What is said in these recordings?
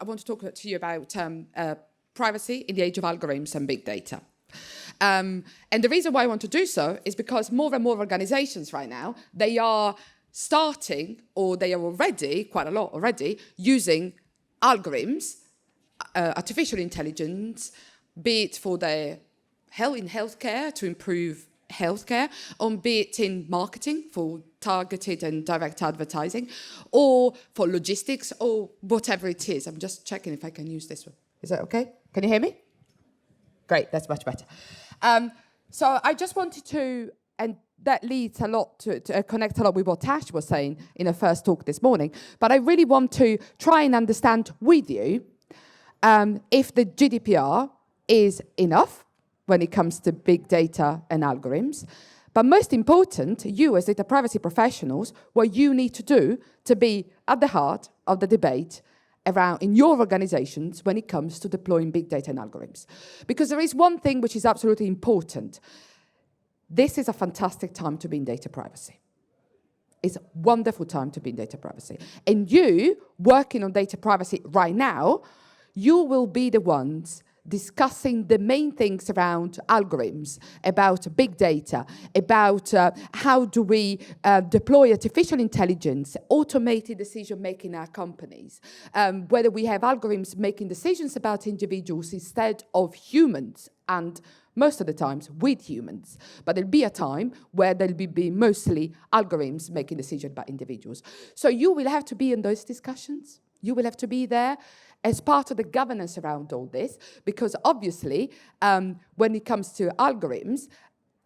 I want to talk to you about privacy in the age of algorithms and big data. And the reason why I want to do so is because more and more organizations right now, they are starting, or they are already, quite a lot already, using algorithms, artificial intelligence, be it for their healthcare to improve healthcare, or be it in marketing for targeted and direct advertising, or for logistics, or whatever it is. I'm just checking if I can use this one. Is that okay? Can you hear me? Great, that's much better. So I just wanted to, and that leads a lot to connect a lot with what Tash was saying in her first talk this morning, but I really want to try and understand with you if the GDPR is enough when it comes to big data and algorithms, but most important, you as data privacy professionals, what you need to do to be at the heart of the debate around in your organizations when it comes to deploying big data and algorithms. Because there is one thing which is absolutely important. This is a fantastic time to be in data privacy. It's a wonderful time to be in data privacy. And you, working on data privacy right now, you will be the ones discussing the main things around algorithms, about big data, about how do we deploy artificial intelligence, automated decision-making in our companies, whether we have algorithms making decisions about individuals instead of humans, and most of the times with humans. But there'll be a time where there'll be mostly algorithms making decisions about individuals. So you will have to be in those discussions. You will have to be there as part of the governance around all this, because obviously, when it comes to algorithms,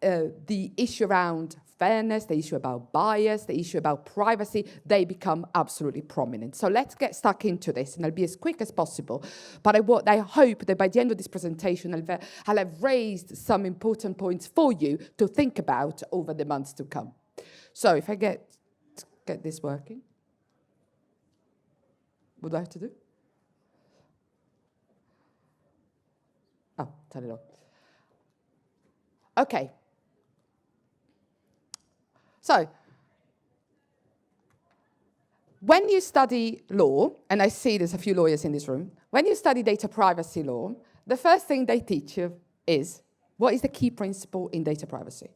the issue around fairness, the issue about bias, the issue about privacy, they become absolutely prominent. So let's get stuck into this, and I'll be as quick as possible. But I hope that by the end of this presentation, I'll have raised some important points for you to think about over the months to come. So if I get this working, what do I have to do? Oh, turn it on. Okay. So, when you study law, and I see there's a few lawyers in this room, when you study data privacy law, the first thing they teach you is, what is the key principle in data privacy?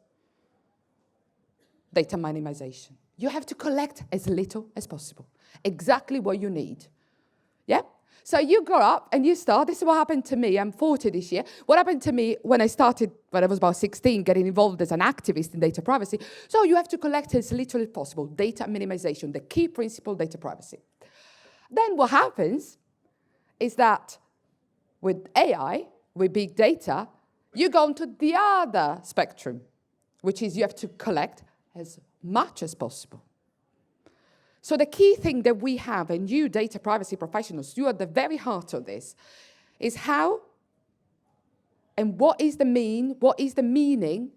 Data minimization. You have to collect as little as possible, exactly what you need. Yeah? So you grow up and you start, this is what happened to me, I'm 40 this year. What happened to me when I started, when I was about 16, getting involved as an activist in data privacy? So you have to collect as little as possible, data minimization, the key principle, data privacy. Then what happens is that with AI, with big data, you go into the other spectrum, which is you have to collect as much as possible. So the key thing that we have, and you data privacy professionals, you are at the very heart of this, is how and what is the meaning,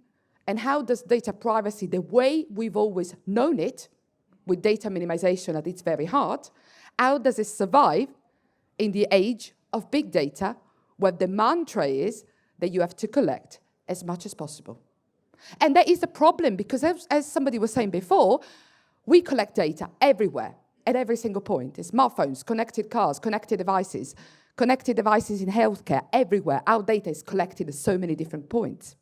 and how does data privacy, the way we've always known it, with data minimization at its very heart, how does it survive in the age of big data, where the mantra is that you have to collect as much as possible? And that is a problem, because as somebody was saying before, we collect data everywhere, at every single point. Smartphones, connected cars, connected devices in healthcare, everywhere. Our data is collected at so many different points.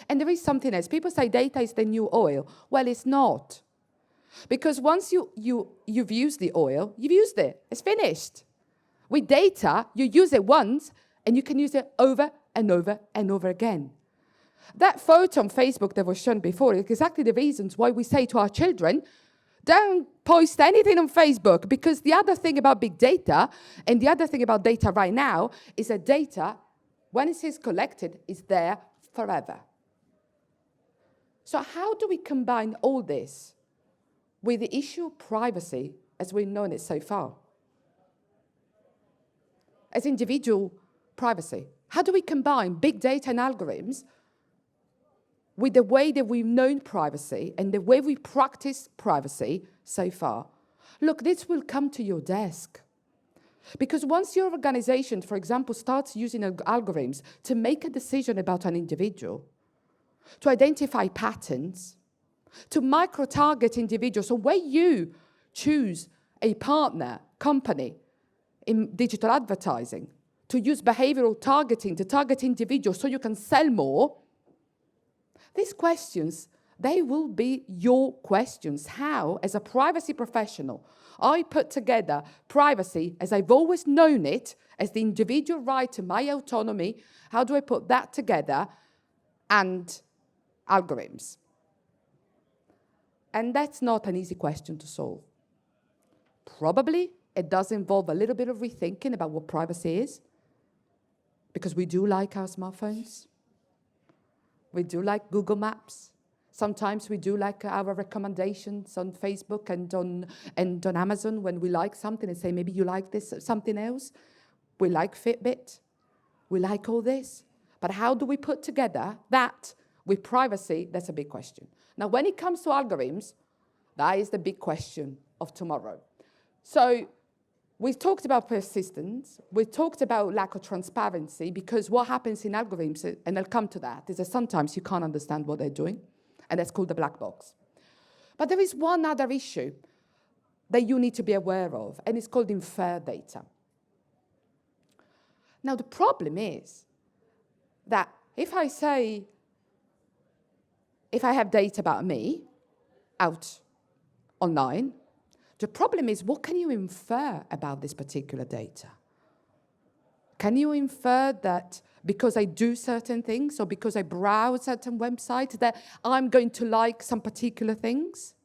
And there is something else. People say data is the new oil. Well, it's not. Because once you've used the oil, you've used it. It's finished. With data, you use it once, and you can use it over and over and over again. That photo on Facebook that was shown before is exactly the reasons why we say to our children, don't post anything on Facebook, because the other thing about big data, and the other thing about data right now, is that data, when it is collected, is there forever. So how do we combine all this with the issue of privacy as we've known it so far? As individual privacy, how do we combine big data and algorithms with the way that we've known privacy and the way we practice privacy so far? Look, this will come to your desk. Because once your organization, for example, starts using algorithms to make a decision about an individual, to identify patterns, to micro-target individuals, so when you choose a partner, company, in digital advertising, to use behavioral targeting, to target individuals so you can sell more. These questions, they will be your questions. How, as a privacy professional, I put together privacy as I've always known it, as the individual right to my autonomy, how do I put that together, and algorithms? And that's not an easy question to solve. Probably it does involve a little bit of rethinking about what privacy is, because we do like our smartphones. We do like Google Maps. Sometimes we do like our recommendations on Facebook and on Amazon when we like something and say, maybe you like this, something else. We like Fitbit. We like all this. But how do we put together that with privacy? That's a big question. Now, when it comes to algorithms, that is the big question of tomorrow. So we've talked about persistence. We've talked about lack of transparency, because what happens in algorithms, and I'll come to that, is that sometimes you can't understand what they're doing, and that's called the black box. But there is one other issue that you need to be aware of, and it's called inferred data. Now, the problem is that if I have data about me out online, the problem is, what can you infer about this particular data? Can you infer that because I do certain things or because I browse certain websites that I'm going to like some particular things?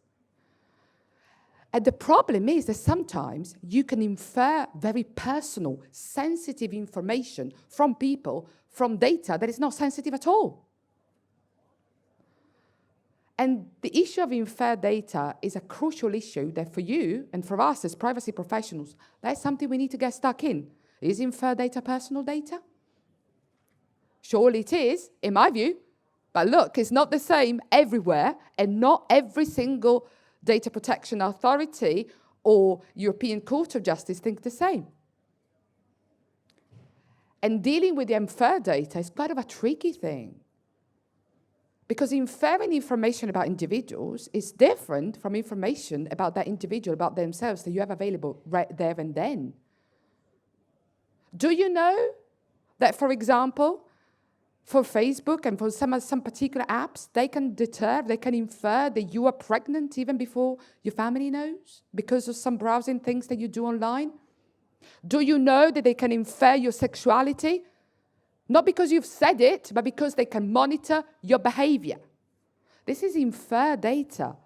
And the problem is that sometimes you can infer very personal, sensitive information from people, from data that is not sensitive at all. And the issue of inferred data is a crucial issue that for you and for us as privacy professionals, that's something we need to get stuck in. Is inferred data personal data? Surely it is, in my view. But look, it's not the same everywhere, and not every single data protection authority or European Court of Justice think the same. And dealing with the inferred data is quite of a tricky thing, because inferring information about individuals is different from information about that individual, about themselves, that you have available right there and then. Do you know that, for example, for Facebook and for some particular apps, they can infer that you are pregnant even before your family knows, because of some browsing things that you do online? Do you know that they can infer your sexuality? Not because you've said it, but because they can monitor your behavior. This is inferred data.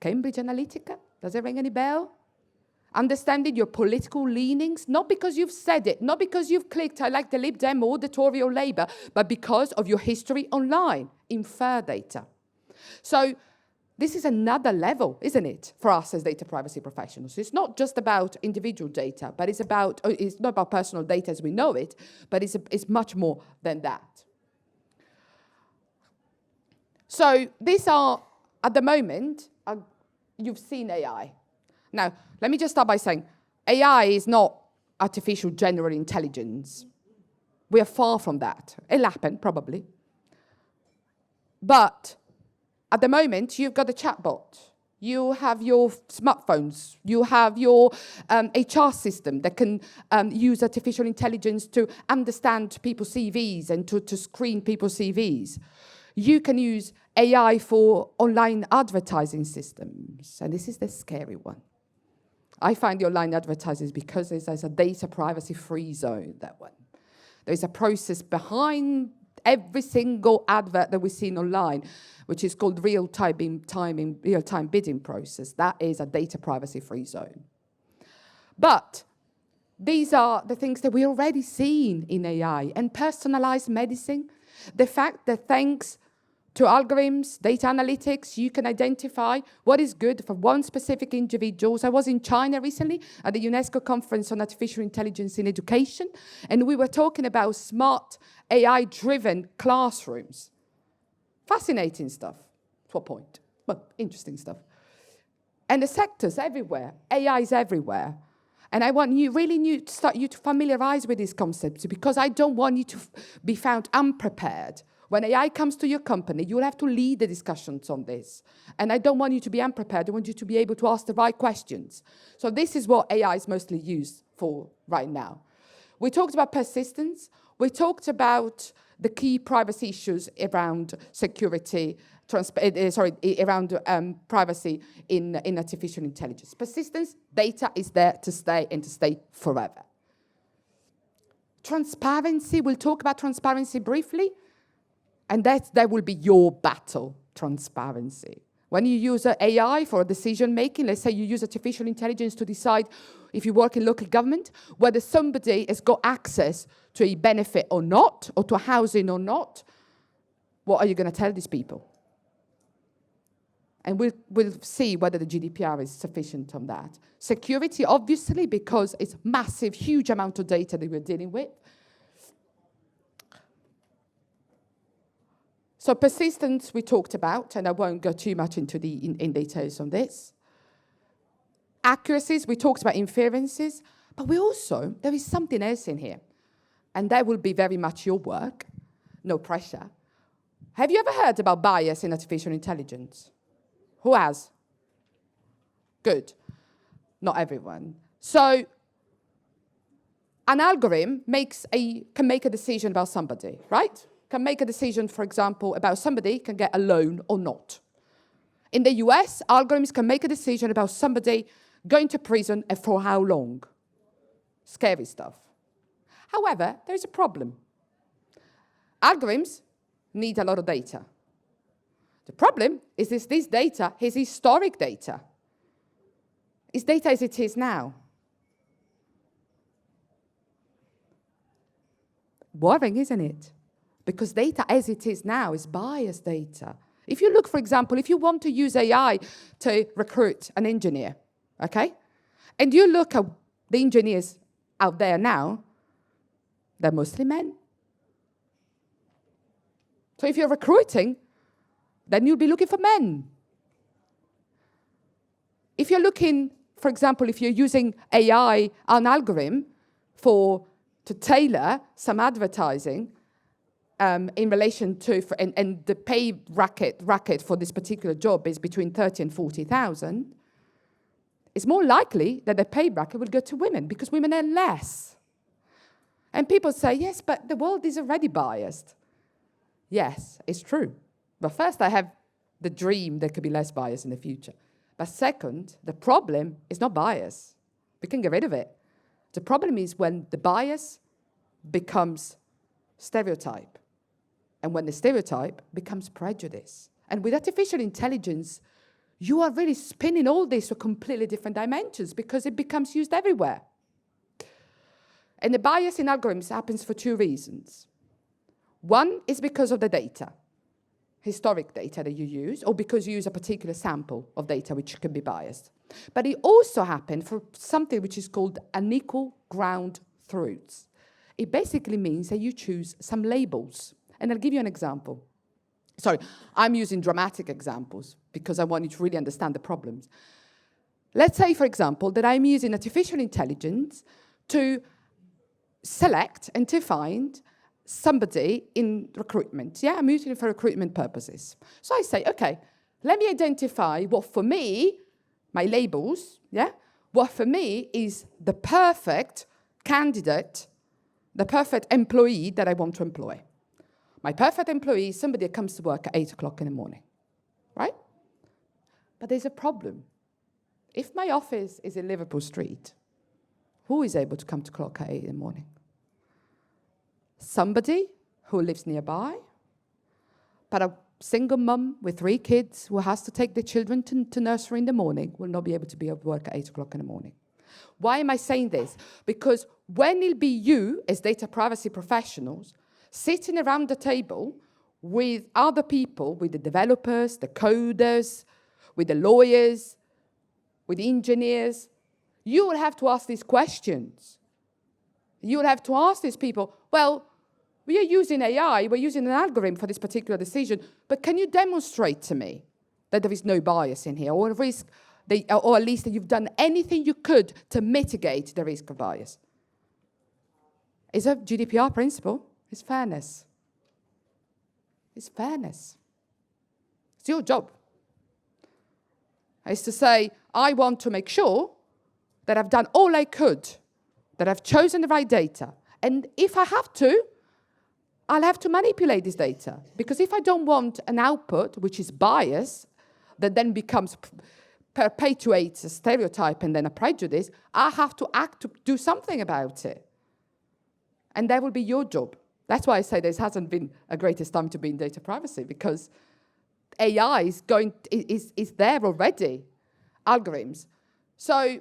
Cambridge Analytica, does it ring any bell? Understanding your political leanings, not because you've said it, not because you've clicked, I like the Lib Dem or the Tory or Labour, but because of your history online. Inferred data. So this is another level, isn't it, for us as data privacy professionals? It's not just about individual data, but it's not about personal data as we know it, but it's much more than that. So these are, at the moment, you've seen AI. Now, let me just start by saying, AI is not artificial general intelligence. We are far from that. It'll happen, probably. But at the moment, you've got a chatbot. You have your smartphones. You have your HR system that can use artificial intelligence to understand people's CVs and to screen people's CVs. You can use AI for online advertising systems. And this is the scary one. I find the online advertising because there's a data privacy-free zone, that one. There's a process behind every single advert that we've seen online, which is called real-time bidding process. That is a data privacy-free zone. But these are the things that we already seen in AI. And personalized medicine, the fact that thanks to algorithms, data analytics, you can identify what is good for one specific individual. I was in China recently at the UNESCO conference on artificial intelligence in education, and we were talking about smart AI-driven classrooms. Fascinating stuff. To a point. Well, interesting stuff. And the sectors everywhere. AI is everywhere. And I want you to familiarize with these concepts, because I don't want you to be found unprepared When AI comes to your company, you'll have to lead the discussions on this. And I don't want you to be unprepared. I want you to be able to ask the right questions. So this is what AI is mostly used for right now. We talked about persistence. We talked about the key privacy issues around security, around privacy in artificial intelligence. Persistence, data is there to stay and to stay forever. Transparency, we'll talk about transparency briefly, and that will be your battle, transparency. When you use AI for decision-making, let's say you use artificial intelligence to decide if you work in local government, whether somebody has got access to a benefit or not, or to housing or not, what are you going to tell these people? And we'll see whether the GDPR is sufficient on that. Security, obviously, because it's massive, huge amount of data that we're dealing with. So persistence we talked about, and I won't go too much into in details on this. Accuracies, we talked about inferences, but there is something else in here. And that will be very much your work, no pressure. Have you ever heard about bias in artificial intelligence? Who has? Good. Not everyone. So an algorithm can make a decision about somebody, right? Can make a decision, for example, about somebody can get a loan or not. In the US, algorithms can make a decision about somebody going to prison and for how long. Scary stuff. However, there is a problem. Algorithms need a lot of data. The problem is this data is historic data. It's data as it is now. Worrying, isn't it? Because data as it is now is biased data. If you look, for example, if you want to use AI to recruit an engineer, okay? And you look at the engineers out there now, they're mostly men. So if you're recruiting, then you'll be looking for men. If you're looking, for example, if you're using AI, an algorithm, to tailor some advertising in relation to, and the pay racket for this particular job is between 30 and 40,000, it's more likely that the pay bracket will go to women because women earn less. And people say, yes, but the world is already biased. Yes, it's true. But first, I have the dream there could be less bias in the future. But second, the problem is not bias. We can get rid of it. The problem is when the bias becomes stereotype, and when the stereotype becomes prejudice. And with artificial intelligence, you are really spinning all this to completely different dimensions because it becomes used everywhere. And the bias in algorithms happens for two reasons. One is because of the data, historic data that you use, or because you use a particular sample of data which can be biased. But it also happens for something which is called unequal ground truths. It basically means that you choose some labels. And I'll give you an example. Sorry, I'm using dramatic examples because I want you to really understand the problems. Let's say, for example, that I'm using artificial intelligence to select and to find somebody in recruitment. Yeah, I'm using it for recruitment purposes. So I say, okay, let me identify what for me, my labels, yeah, what for me is the perfect candidate, the perfect employee that I want to employ. My perfect employee is somebody that comes to work at 8 o'clock in the morning, right? But there's a problem. If my office is in Liverpool Street, who is able to come to clock at 8 in the morning? Somebody who lives nearby, but a single mum with 3 kids who has to take the children to nursery in the morning will not be able to be at work at 8 o'clock in the morning. Why am I saying this? Because when it'll be you, as data privacy professionals, sitting around the table with other people, with the developers, the coders, with the lawyers, with the engineers, you will have to ask these questions. You will have to ask these people, well, we are using AI, we're using an algorithm for this particular decision, but can you demonstrate to me that there is no bias in here, or at least that you've done anything you could to mitigate the risk of bias? It's a GDPR principle. It's fairness. is fairness. It's your job. It's to say, I want to make sure that I've done all I could, that I've chosen the right data. And if I have to, I'll have to manipulate this data. Because if I don't want an output which is biased, that then perpetuates a stereotype and then a prejudice, I have to act to do something about it. And that will be your job. That's why I say this hasn't been a greatest time to be in data privacy, because AI is there already, algorithms. So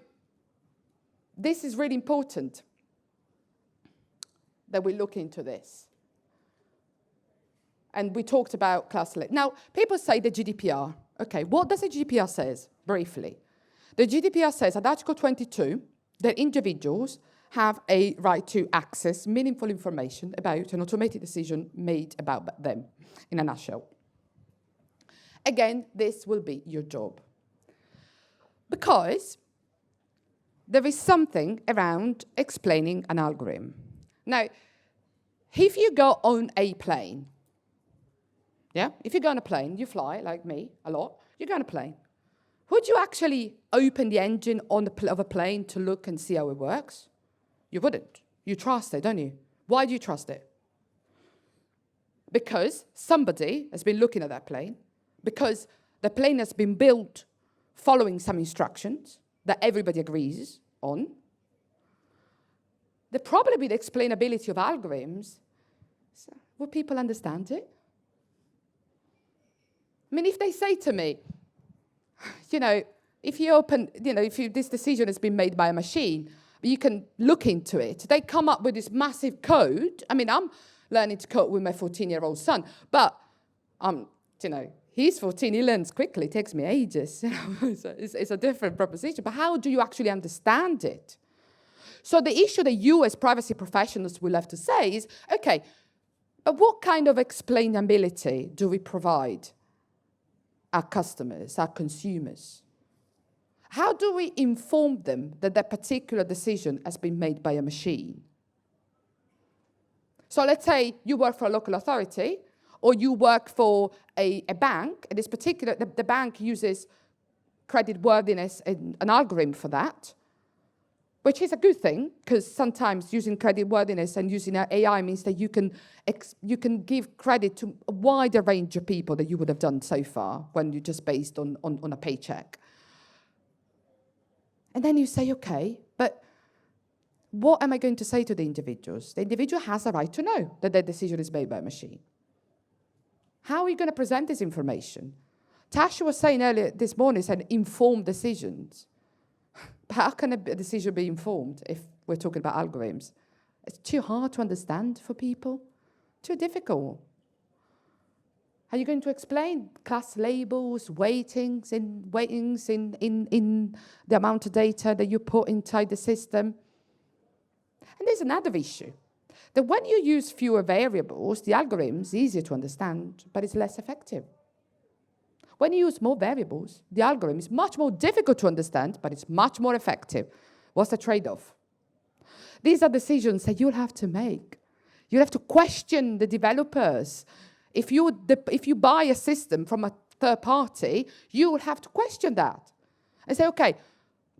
this is really important that we look into this. And we talked about class select. Now, people say the GDPR. Okay, what does the GDPR says, briefly? The GDPR says at Article 22 that individuals have a right to access meaningful information about an automated decision made about them, in a nutshell. Again, this will be your job. Because there is something around explaining an algorithm. Now, if you go on a plane, yeah, if you go on a plane, you fly, like me, a lot, you go on a plane. Would you actually open the engine of a plane to look and see how it works? You wouldn't. You trust it, don't you? Why do you trust it? Because somebody has been looking at that plane, because the plane has been built following some instructions that everybody agrees on. The problem with the explainability of algorithms is, will people understand it? I mean, if they say to me, if you open, this decision has been made by a machine, you can look into it. They come up with this massive code. I mean, I'm learning to code with my 14-year-old son, but, he's 14, he learns quickly, it takes me ages. It's a different proposition, but how do you actually understand it? So the issue that you as privacy professionals will have to say is, okay, but what kind of explainability do we provide our customers, our consumers? How do we inform them that that particular decision has been made by a machine? So let's say you work for a local authority, or you work for a bank, and this particular, the bank uses creditworthiness and an algorithm for that, which is a good thing, because sometimes using creditworthiness and using AI means that you can give credit to a wider range of people that you would have done so far when you're just based on a paycheck. And then you say, okay, but what am I going to say to the individuals? The individual has a right to know that their decision is made by a machine. How are you going to present this information? Tasha was saying earlier this morning, said informed decisions. But how can a decision be informed if we're talking about algorithms? It's too hard to understand for people, too difficult. Are you going to explain class labels, weightings in the amount of data that you put inside the system? And there's another issue, that when you use fewer variables, the algorithm is easier to understand, but it's less effective. When you use more variables, the algorithm is much more difficult to understand, but it's much more effective. What's the trade-off? These are decisions that you'll have to make. You'll have to question the developers. If you buy a system from a third party, you will have to question that and say, okay,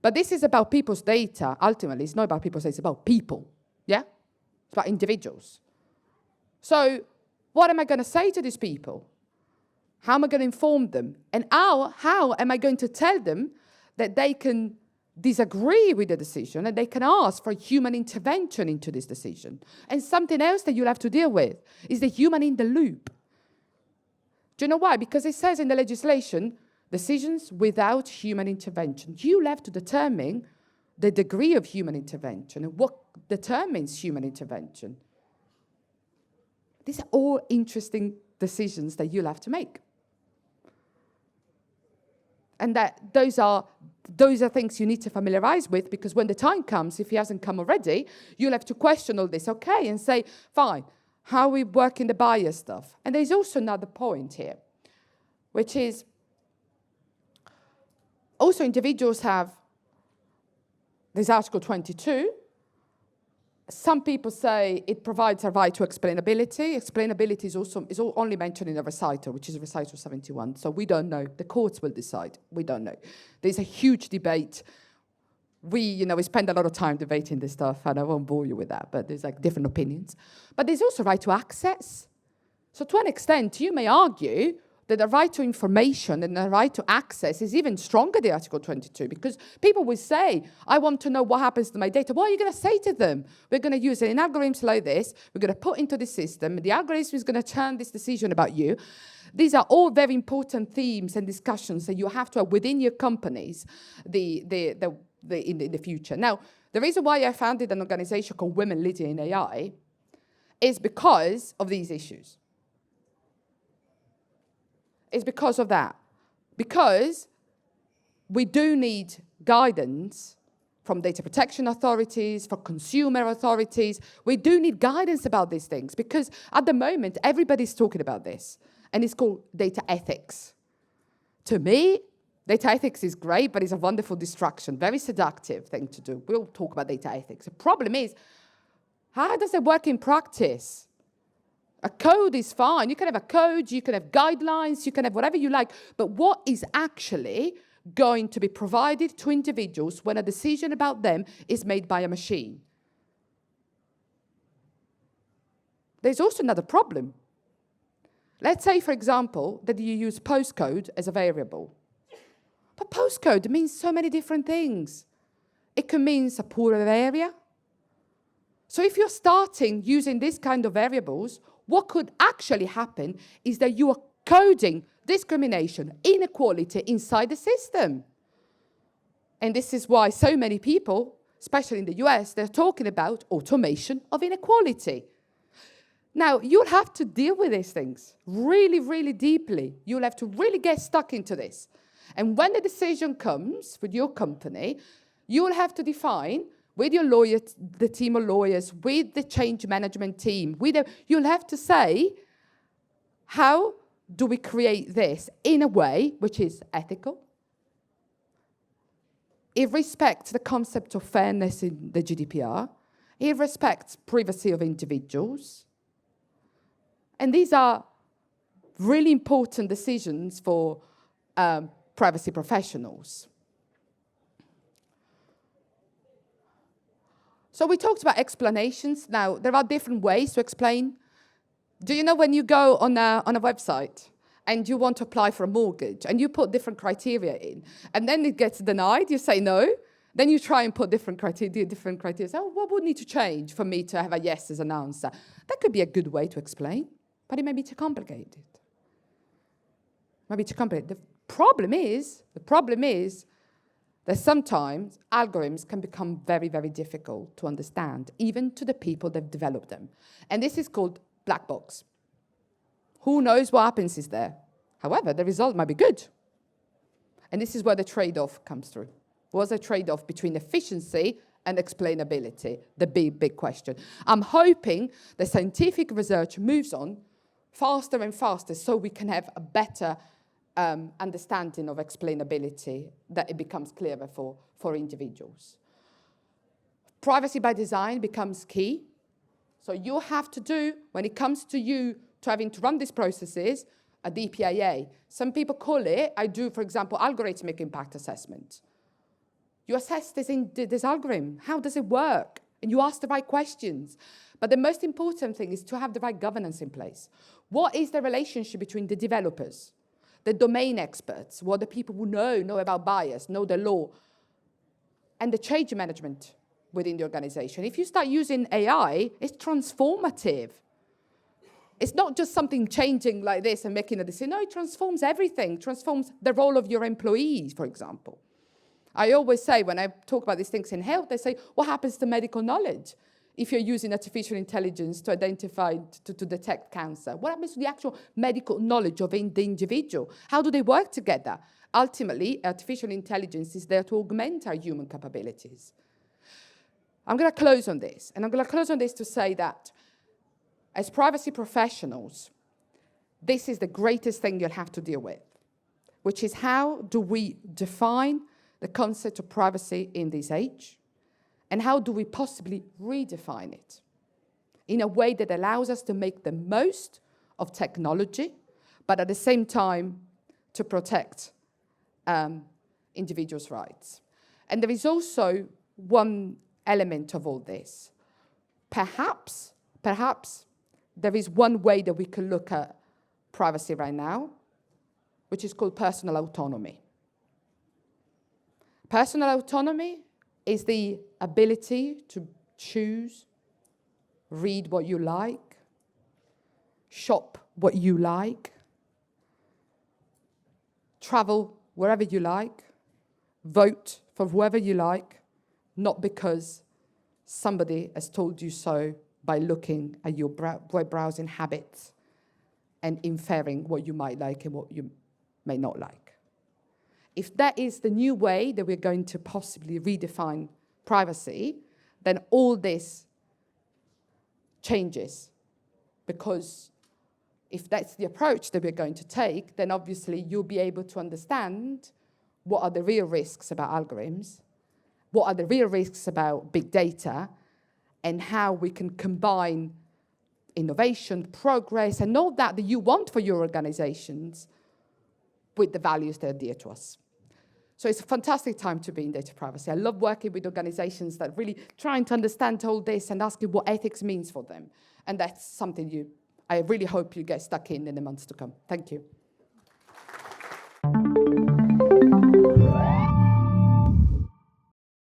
but this is about people's data. Ultimately, it's not about people's data, it's about people, yeah? It's about individuals. So what am I going to say to these people? How am I going to inform them? And how am I going to tell them that they can disagree with the decision and they can ask for human intervention into this decision? And something else that you'll have to deal with is the human in the loop. Do you know why? Because it says in the legislation, decisions without human intervention. You'll have to determine the degree of human intervention and what determines human intervention. These are all interesting decisions that you'll have to make. And that those are things you need to familiarize with, because when the time comes, if it hasn't come already, you'll have to question all this, okay, and say, fine, how are we working the bias stuff? And there's also another point here, which is also individuals have this Article 22, Some people say it provides a right to explainability. Explainability is only mentioned in a recital, which is recital 71. So we don't know. The courts will decide. We don't know. There's a huge debate. We spend a lot of time debating this stuff, and I won't bore you with that, but there's like different opinions. But there's also right to access. So to an extent, you may argue that the right to information and the right to access is even stronger than Article 22, because people will say, I want to know what happens to my data. What are you going to say to them? We're going to use an algorithms like this. We're going to put into the system. The algorithm is going to turn this decision about you. These are all very important themes and discussions that you have to have within your companies in the future. Now, the reason why I founded an organization called Women Leading in AI is because of these issues. It's because of that. Because we do need guidance from data protection authorities, from consumer authorities. We do need guidance about these things, because at the moment, everybody's talking about this, and it's called data ethics. To me, data ethics is great, but it's a wonderful distraction, very seductive thing to do. We'll talk about data ethics. The problem is, how does it work in practice? A code is fine. You can have a code, you can have guidelines, you can have whatever you like. But what is actually going to be provided to individuals when a decision about them is made by a machine? There's also another problem. Let's say, for example, that you use postcode as a variable. But postcode means so many different things. It can mean a poorer area. So if you're starting using this kind of variables, what could actually happen is that you are coding discrimination, inequality inside the system. And this is why so many people, especially in the US, they're talking about automation of inequality. Now, you'll have to deal with these things really, really deeply. You'll have to really get stuck into this. And when the decision comes with your company, you'll have to define with your lawyer, the team of lawyers, with the change management team, you'll have to say, how do we create this in a way which is ethical? It respects the concept of fairness in the Gdpr. It respects privacy of individuals. And these are really important decisions for privacy professionals. So we talked about explanations. Now, there are different ways to explain. Do you know when you go on a website and you want to apply for a mortgage and you put different criteria in, and then it gets denied, you say no, then you try and put different criteria. So what would need to change for me to have a yes as an answer? That could be a good way to explain, but it may be too complicated. The problem is that sometimes algorithms can become very, very difficult to understand, even to the people that develop them. And this is called black box. Who knows what happens is there? However, the result might be good. And this is where the trade-off comes through. What's the trade-off between efficiency and explainability? The big, big question. I'm hoping the scientific research moves on faster and faster so we can have a better understanding of explainability, that it becomes clearer for individuals. Privacy by design becomes key. So you have to do, when it comes to you to having to run these processes, a DPIA. Some people call it, I do, for example, algorithmic impact assessment. You assess this algorithm. How does it work? And you ask the right questions. But the most important thing is to have the right governance in place. What is the relationship between the developers, the domain experts, what the people who know about bias, know the law, and the change management within the organization? If you start using AI, it's transformative. It's not just something changing like this and making a decision. No, it transforms everything, transforms the role of your employees, for example. I always say, when I talk about these things in health, they say, what happens to medical knowledge if you're using artificial intelligence to identify, to detect cancer? What happens to the actual medical knowledge of the individual? How do they work together? Ultimately, artificial intelligence is there to augment our human capabilities. I'm going to close on this, and I'm going to close on this to say that as privacy professionals, this is the greatest thing you'll have to deal with, which is how do we define the concept of privacy in this age? And how do we possibly redefine it in a way that allows us to make the most of technology, but at the same time to protect individuals' rights? And there is also one element of all this. Perhaps there is one way that we can look at privacy right now, which is called personal autonomy. Personal autonomy is the ability to choose, read what you like, shop what you like, travel wherever you like, vote for whoever you like, not because somebody has told you so by looking at your web browsing habits and inferring what you might like and what you may not like. If that is the new way that we're going to possibly redefine privacy, then all this changes. Because if that's the approach that we're going to take, then obviously you'll be able to understand what are the real risks about algorithms, what are the real risks about big data, and how we can combine innovation, progress, and all that you want for your organizations with the values that are dear to us. So it's a fantastic time to be in data privacy. I love working with organizations that really trying to understand all this and asking what ethics means for them. And that's something I really hope you get stuck in the months to come. Thank you.